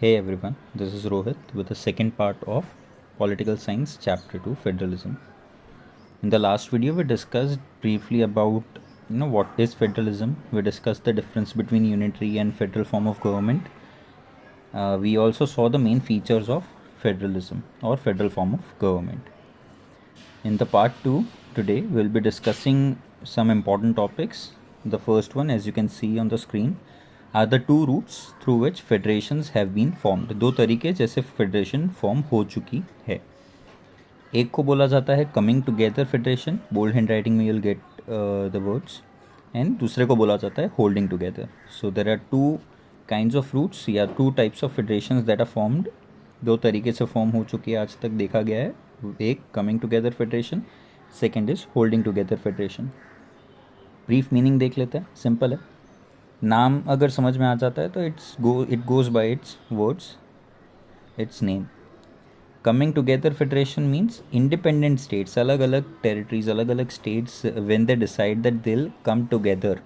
Hey everyone, this is Rohit with the second part of Political Science Chapter 2 Federalism. In the last video we discussed briefly about what is federalism. We discussed the difference between unitary and federal form of government. We also saw the main features of federalism or federal form of government. In the part 2 today we'll be discussing some important topics. The first one, as you can see on the screen, are the two routes through which federations have been formed. दो तरीके जैसे federation form हो चुकी है. एक को बोला जाता है coming together federation, bold handwriting में you'll get the words, and दूसरे को बोला जाता है holding together. So there are two kinds of roots या two types of federations that are formed. दो तरीके से फॉर्म हो चुकी है, आज तक देखा गया है. एक coming together federation, second is holding together federation. Brief meaning देख लेते हैं, सिंपल है. नाम अगर समझ में आ जाता है तो it goes bye it's words, it's name. Coming together federation means independent states, अलग अलग टेरिटरीज, अलग अलग states when they decide that they will come together.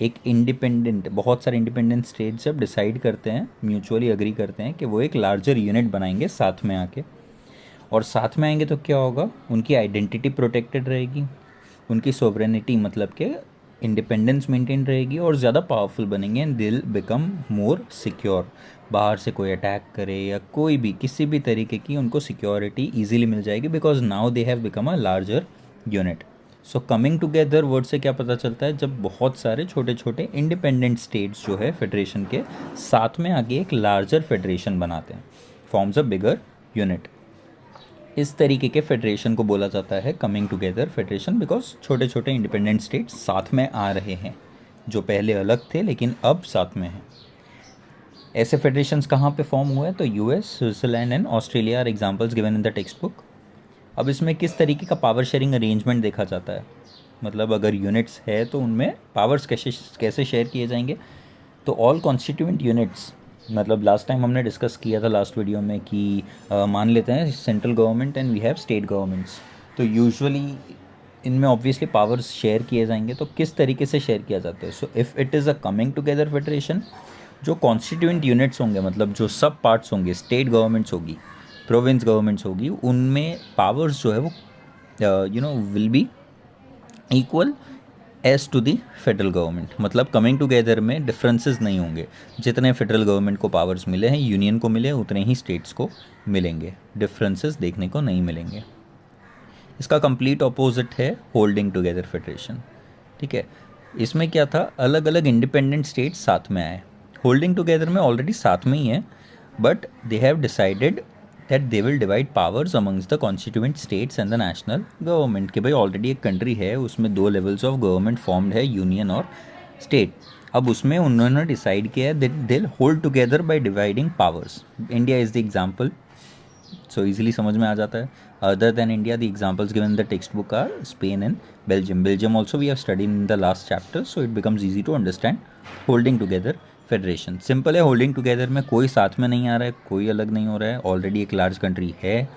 एक इंडिपेंडेंट, बहुत सारे इंडिपेंडेंट स्टेट्स जब डिसाइड करते हैं, म्यूचुअली अग्री करते हैं कि वो एक लार्जर यूनिट बनाएंगे साथ में आके, और साथ में आएंगे तो क्या होगा, उनकी आइडेंटिटी प्रोटेक्टेड रहेगी, उनकी सोवरेनिटी मतलब कि इंडिपेंडेंस मेंटेन रहेगी और ज़्यादा पावरफुल बनेंगे, एंड दिल बिकम मोर सिक्योर. बाहर से कोई अटैक करे या कोई भी किसी भी तरीके की उनको सिक्योरिटी ईजिली मिल जाएगी, because now they have become a larger unit. So coming together word से क्या पता चलता है, जब बहुत सारे छोटे छोटे इंडिपेंडेंट स्टेट्स जो है फेडरेशन के साथ में आगे एक लार्जर फेडरेशन बनाते हैं, फॉर्म्स अ बिगर यूनिट. इस तरीके के फेडरेशन को बोला जाता है कमिंग टुगेदर फेडरेशन, बिकॉज छोटे छोटे इंडिपेंडेंट स्टेट्स साथ में आ रहे हैं जो पहले अलग थे लेकिन अब साथ में हैं. ऐसे फेडरेशंस कहाँ पे फॉर्म हुए हैं, तो US, Switzerland and Australia are examples given in the textbook. अब इसमें किस तरीके का पावर शेयरिंग अरेंजमेंट देखा जाता है, मतलब अगर यूनिट्स है तो उनमें पावर्स कैसे कैसे शेयर किए जाएंगे. तो ऑल कॉन्स्टिट्यूएंट यूनिट्स, मतलब लास्ट टाइम हमने डिस्कस किया था लास्ट वीडियो में कि मान लेते हैं central government and we have state governments, तो यूजुअली इनमें ऑब्वियसली पावर्स शेयर किए जाएंगे. तो किस तरीके से शेयर किया जाता है, so if it is a coming together federation, जो कॉन्स्टिट्यूएंट यूनिट्स होंगे, मतलब जो सब पार्ट्स होंगे, स्टेट गवर्नमेंट्स होगी, प्रोविंस गवर्नमेंट्स होगी, उनमें पावर्स जो है वो will be equal as to the federal government. मतलब कमिंग टुगेदर में डिफरेंसेस नहीं होंगे. जितने फेडरल गवर्नमेंट को पावर्स मिले हैं, यूनियन को मिले, उतने ही स्टेट्स को मिलेंगे. डिफरेंसेस देखने को नहीं मिलेंगे. इसका कंप्लीट ऑपोजिट है होल्डिंग टुगेदर फेडरेशन. ठीक है, इसमें क्या था, अलग अलग इंडिपेंडेंट स्टेट्स साथ में आए. होल्डिंग टुगेदर में ऑलरेडी साथ में ही है, but they have decided that they will divide powers amongst the constituent states and the national government. कि भाई ऑलरेडी एक कंट्री है, उसमें दो लेवल्स ऑफ गवर्नमेंट फॉर्म्ड है, यूनियन और स्टेट. अब उसमें उन्होंने डिसाइड किया है that they hold together by dividing powers. India is the example, so easily समझ में आ जाता है. Other than India, the examples given in the text book are Spain and Belgium. Belgium also we have studied in the last chapter, so it becomes easy to understand holding together federation. Simple है, holding together में कोई साथ में नहीं आ रहा है, कोई अलग नहीं हो रहा है, ऑलरेडी एक लार्ज कंट्री है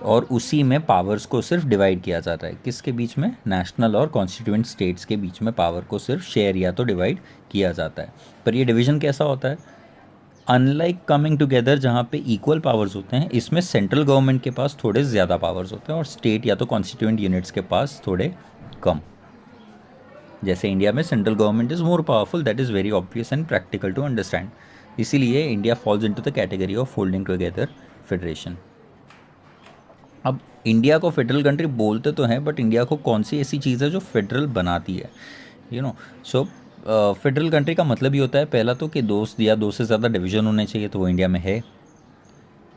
और उसी में पावर्स को सिर्फ डिवाइड किया जाता है. किसके बीच में, नेशनल और कॉन्स्टिट्यूएंट स्टेट्स के बीच में पावर को सिर्फ शेयर या तो डिवाइड किया जाता है. पर ये डिवीजन कैसा होता है, अनलाइक कमिंग टुगेदर जहाँ पे इक्वल पावर्स होते हैं, इसमें सेंट्रल गवर्नमेंट के पास थोड़े ज़्यादा पावर्स होते हैं और स्टेट या तो कॉन्स्टिट्यूएंट यूनिट्स के पास थोड़े कम. जैसे इंडिया में central government is more powerful, that is very obvious and practical to understand. इसीलिए India falls into the category of holding together federation. अब इंडिया को फेडरल कंट्री बोलते तो हैं, बट इंडिया को कौन सी ऐसी चीज़ है जो फेडरल बनाती है, सो फेडरल कंट्री का मतलब ही होता है पहला तो कि दो से ज़्यादा डिवीज़न होने चाहिए, तो वो इंडिया में है.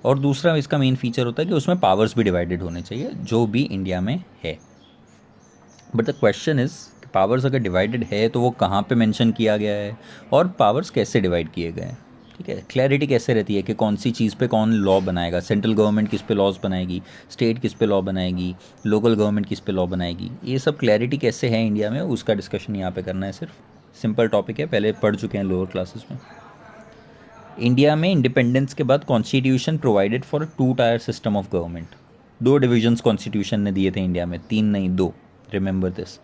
और दूसरा इसका मेन फीचर होता है कि उसमें पावर्स भी डिवाइडेड होने चाहिए, जो भी इंडिया में है. But the question is, powers अगर डिवाइडेड है तो वो कहाँ पे मेंशन किया गया है और पावर्स कैसे डिवाइड किए गए हैं. ठीक है, क्लैरिटी कैसे रहती है कि कौन सी चीज़ पे कौन लॉ बनाएगा, सेंट्रल गवर्नमेंट किस पे लॉज बनाएगी, स्टेट किस पे लॉ बनाएगी, लोकल गवर्नमेंट किस पे लॉ बनाएगी. ये सब क्लैरिटी कैसे है इंडिया में, उसका डिस्कशन यहाँ पे करना है. सिर्फ सिंपल टॉपिक है, पहले पढ़ चुके हैं लोअर क्लासेस में. इंडिया में इंडिपेंडेंस के बाद constitution provided for two tier system of government. दो डिविजन्स कॉन्स्टिट्यूशन ने दिए थे इंडिया में, तीन नहीं दो, remember this.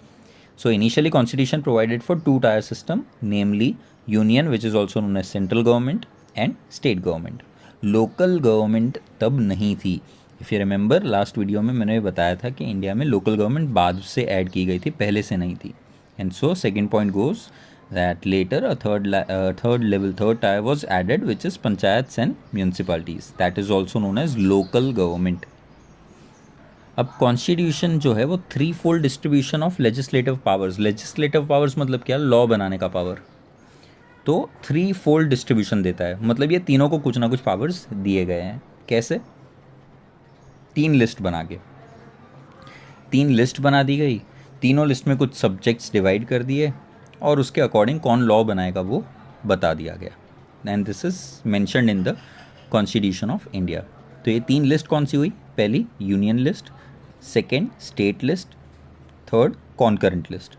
So initially constitution provided for two tier system, namely union, which is also known as central government, and state government. Local government तब नहीं थी। If you remember last video में मैंने बताया था कि इंडिया में लोकल गवर्नमेंट बाद से ऐड की गई थी, पहले से नहीं थी। And so second point goes that later a third tier was added, which is panchayats and municipalities, that is also known as local government. अब कॉन्स्टिट्यूशन जो है वो three fold distribution of legislative powers मतलब क्या, law बनाने का power, तो three fold distribution देता है। मतलब ये तीनों को कुछ ना कुछ पावर्स दिए गए हैं। कैसे? तीन लिस्ट बना दी गई, तीनों लिस्ट में कुछ सब्जेक्ट्स डिवाइड कर दिए और उसके अकॉर्डिंग कौन लॉ बनाएगा वो बता दिया गया। And this is mentioned in the constitution of India. तो ये तीन लिस्ट कौन सी हुई? पहली union list, second state list, third concurrent list.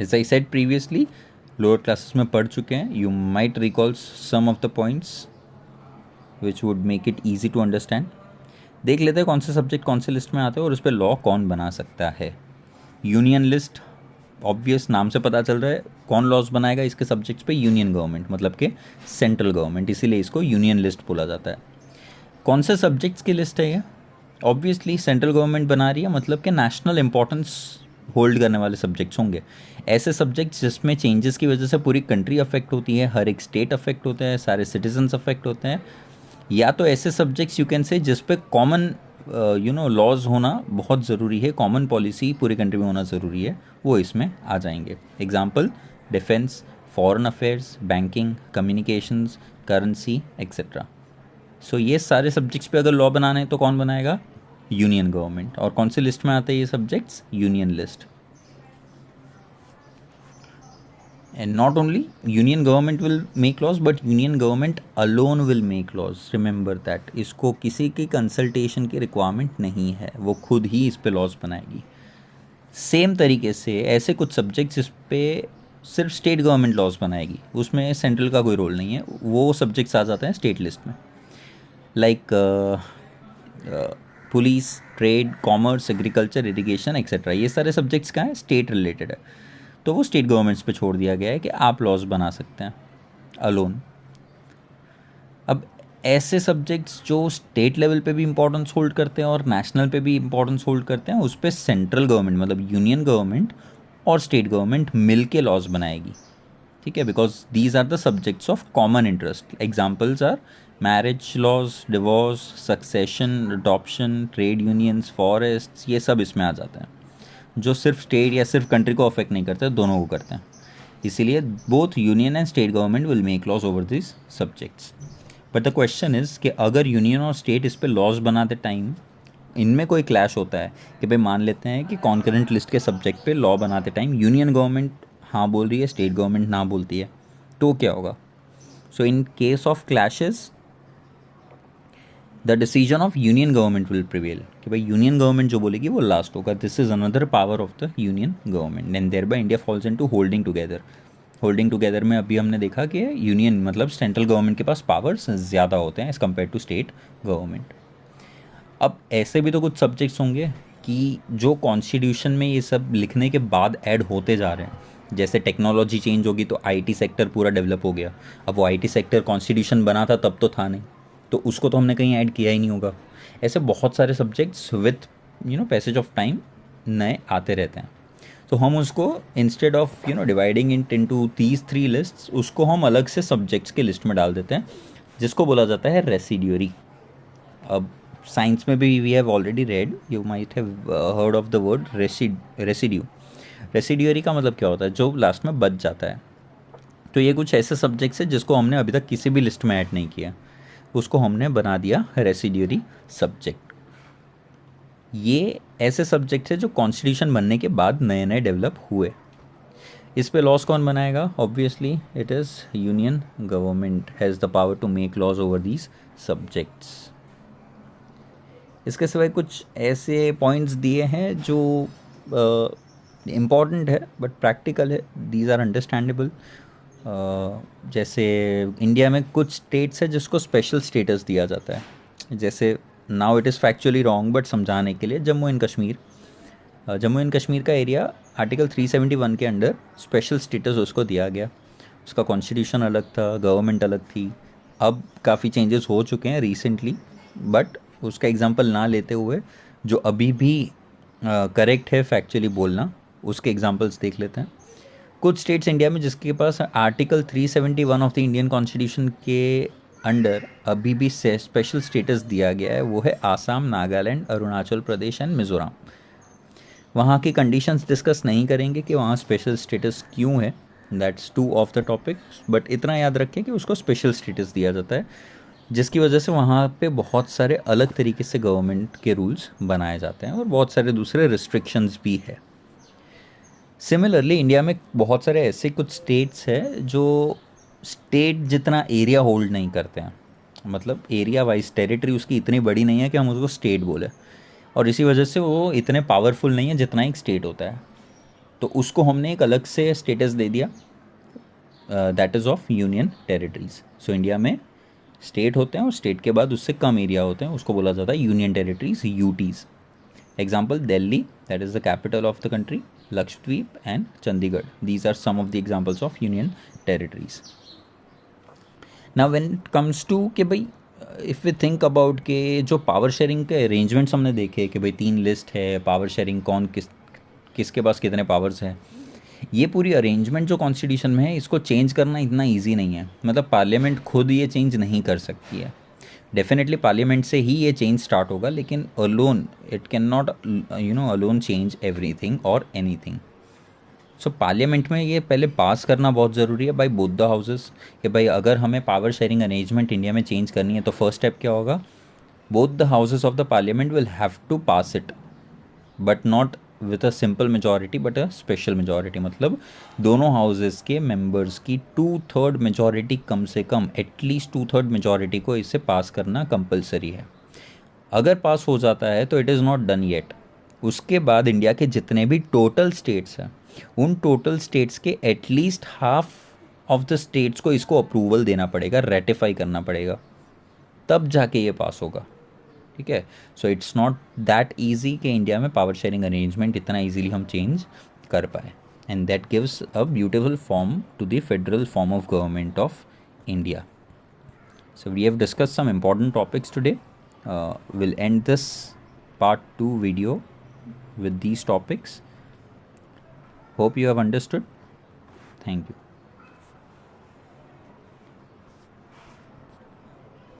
As I said previously, lower classes में पढ़ चुके हैं, you might recall some of the points which would make it easy to understand. देख लेते हैं कौन से सब्जेक्ट कौन से लिस्ट में आते हैं और उस पर लॉ कौन बना सकता है। यूनियन लिस्ट, ऑब्वियस नाम से पता चल रहा है कौन लॉज बनाएगा इसके सब्जेक्ट्स पे, यूनियन गवर्नमेंट, मतलब कि सेंट्रल गवर्नमेंट, इसीलिए इसको यूनियन लिस्ट बोला जाता है। कौन से सब्जेक्ट्स की लिस्ट है ये? ऑब्वियसली सेंट्रल गवर्नमेंट बना रही है, मतलब कि नेशनल इंपॉर्टेंस होल्ड करने वाले सब्जेक्ट्स होंगे। ऐसे सब्जेक्ट्स जिसमें चेंजेस की वजह से पूरी कंट्री अफेक्ट होती है, हर एक स्टेट अफेक्ट होता है, सारे सिटीजन्स अफेक्ट होते हैं, या तो ऐसे सब्जेक्ट्स यू कैन से जिस पे कॉमन लॉज होना बहुत ज़रूरी है, कॉमन पॉलिसी पूरी कंट्री में होना ज़रूरी है, वो इसमें आ जाएंगे। Example defence, foreign affairs, banking, communications, currency etcetera. So ये सारे सब्जेक्ट्स पे अगर लॉ बनाना है तो कौन बनाएगा? Union government. और कौन सी लिस्ट में आते हैं ये subjects? Union list. And not only union government will make laws, but union government alone will make laws. Remember that. इसको किसी की कंसल्टेशन की रिक्वायरमेंट नहीं है, वो खुद ही इस पे लॉज बनाएगी। सेम तरीके से ऐसे कुछ सब्जेक्ट्स इस पे सिर्फ स्टेट गवर्नमेंट लॉज बनाएगी, उसमें सेंट्रल का कोई रोल नहीं है, वो सब्जेक्ट्स आ जाते हैं स्टेट लिस्ट में। Like police, trade, commerce, agriculture, irrigation etcetera, ये सारे सब्जेक्ट्स का है, स्टेट रिलेटेड है, तो वो स्टेट गवर्नमेंट्स पे छोड़ दिया गया है कि आप लॉज बना सकते हैं अलोन। अब ऐसे सब्जेक्ट्स जो स्टेट लेवल पे भी इंपॉर्टेंस होल्ड करते हैं और नेशनल पे भी इंपॉर्टेंस होल्ड करते हैं, उस पर सेंट्रल गवर्नमेंट मतलब यूनियन गवर्नमेंट और स्टेट गवर्नमेंट मिल के लॉज बनाएगी। ठीक है, because these are the subjects of common interest. Examples are marriage laws, divorce, succession, adoption, trade unions, forest, ये सब इसमें आ जाते हैं, जो सिर्फ स्टेट या सिर्फ कंट्री को अफेक्ट नहीं करते, दोनों को करते हैं। इसीलिए both union and state government will make laws over this subjects. But the question is कि अगर यूनियन और स्टेट इस पे लॉज बनाते टाइम इनमें कोई क्लैश होता है कि भाई मान लेते हैं कि कॉन्करेंट लिस्ट के सब्जेक्ट पे लॉ बनाते टाइम यूनियन गवर्नमेंट हाँ बोल रही है, स्टेट गवर्नमेंट ना बोलती है, तो क्या होगा? So in case of clashes the decision of union government will prevail, कि भाई यूनियन गवर्नमेंट जो बोलेगी वो लास्ट होगा। This is another power of the union government and thereby India falls into holding together. Holding together में अभी हमने देखा कि यूनियन मतलब सेंट्रल गवर्नमेंट के पास पावर्स ज़्यादा होते हैं as compare to state government. अब ऐसे भी तो कुछ सब्जेक्ट्स होंगे कि जो कॉन्स्टिट्यूशन में ये सब लिखने के बाद ऐड होते जा रहे हैं। जैसे टेक्नोलॉजी चेंज होगी तो आईटी सेक्टर पूरा डेवलप हो गया, अब वो आईटी सेक्टर कॉन्स्टिट्यूशन बना था तब तो था नहीं, तो उसको तो हमने कहीं ऐड किया ही नहीं होगा। ऐसे बहुत सारे subjects with passage of time नए आते रहते हैं, तो हम उसको instead of dividing into these three lists, उसको हम अलग से सब्जेक्ट्स के लिस्ट में डाल देते हैं, जिसको बोला जाता है रेसिड्यूरी। अब साइंस में भी we have already read, you might have heard of the word residue. Residuary का मतलब क्या होता है? जो लास्ट में बच जाता है। तो ये कुछ ऐसे सब्जेक्ट्स हैं जिसको हमने अभी तक किसी भी लिस्ट में ऐड नहीं किया, उसको हमने बना दिया रेसिड्यूरी सब्जेक्ट। ये ऐसे सब्जेक्ट है जो कॉन्स्टिट्यूशन बनने के बाद नए नए डेवलप हुए। इस पे लॉज कौन बनाएगा? Obviously it is union government has the power to make laws over these subjects. इसके सिवाय कुछ ऐसे पॉइंट्स दिए हैं जो इम्पॉर्टेंट है बट प्रैक्टिकल है, दीज आर अंडरस्टैंडेबल। जैसे इंडिया में कुछ स्टेट्स है जिसको स्पेशल स्टेटस दिया जाता है, जैसे now it is factually wrong but समझाने के लिए जम्मू एंड कश्मीर का एरिया आर्टिकल 371 के अंडर स्पेशल स्टेटस उसको दिया गया। उसका कॉन्स्टिट्यूशन अलग था, गवर्नमेंट अलग थी। अब काफ़ी चेंजेस हो चुके हैं रिसेंटली, बट उसका एग्जांपल ना लेते हुए जो अभी भी करेक्ट है फैक्चुअली बोलना, उसके एग्जांपल्स देख लेते हैं। कुछ स्टेट्स इंडिया में जिसके पास article 371 of the Indian constitution के अंडर अभी भी स्पेशल स्टेटस दिया गया है, वो है आसाम, नागालैंड, अरुणाचल प्रदेश एंड मिज़ोरम। वहाँ की कंडीशंस डिस्कस नहीं करेंगे कि वहाँ स्पेशल स्टेटस क्यों है, that's two of the topic, but इतना याद रखें कि उसको स्पेशल स्टेटस दिया जाता है, जिसकी वजह से वहाँ पे बहुत सारे अलग तरीके से गवर्नमेंट के रूल्स बनाए जाते हैं और बहुत सारे दूसरे रिस्ट्रिक्शंस भी है। सिमिलरली इंडिया में बहुत सारे ऐसे कुछ स्टेट्स हैं जो स्टेट जितना एरिया होल्ड नहीं करते हैं, मतलब एरिया वाइज टेरिटरी उसकी इतनी बड़ी नहीं है कि हम उसको स्टेट बोले, और इसी वजह से वो इतने पावरफुल नहीं है जितना एक स्टेट होता है। तो उसको हमने एक अलग से स्टेटस दे दिया, that is of union territories. So India में स्टेट होते हैं और स्टेट के बाद उससे कम एरिया होते हैं, उसको बोला जाता है union territories, UTs. Example, Delhi, that is the capital of the country, Lakshadweep and Chandigarh. These are some of the examples of union territories. Now when it comes to कि भाई if we think about के जो power sharing के arrangements हमने देखे कि भाई 3 list है पावर शेयरिंग, कौन किसके पास कितने पावर्स हैं, ये पूरी अरेंजमेंट जो कॉन्स्टिट्यूशन में है इसको चेंज करना इतना ईजी नहीं है। मतलब पार्लियामेंट खुद ये चेंज नहीं कर सकती है। डेफिनेटली पार्लियामेंट से ही ये चेंज स्टार्ट होगा, लेकिन alone it can not alone change everything और एनीथिंग। सो पार्लियामेंट में ये पहले पास करना बहुत ज़रूरी है बाई बोथ द हाउसेस कि भाई अगर हमें पावर शेयरिंग अरेंजमेंट इंडिया में चेंज करनी है तो फर्स्ट स्टेप क्या होगा, both the houses of the parliament will have to pass it, but not with a simple majority but a special majority. मतलब दोनों हाउसेस के मेंबर्स की 2/3 मेजॉरिटी, कम से कम एटलीस्ट 2/3 मेजॉरिटी को इसे पास करना कंपलसरी है। अगर पास हो जाता है तो it is not done yet. उसके बाद इंडिया के जितने भी टोटल स्टेट्स हैं उन टोटल स्टेट्स के at least half of the states को इसको अप्रूवल देना पड़ेगा, रेटिफाई करना पड़ेगा, तब जाके ये पास होगा। ठीक है, so it's not that easy कि इंडिया में पावर शेयरिंग अरेंजमेंट इतना ईजीली हम चेंज कर पाए, and that gives a beautiful form to the federal form of government of India. So we have discussed some important topics today. We'll end this part 2 video with these topics. Hope you have understood. Thank you.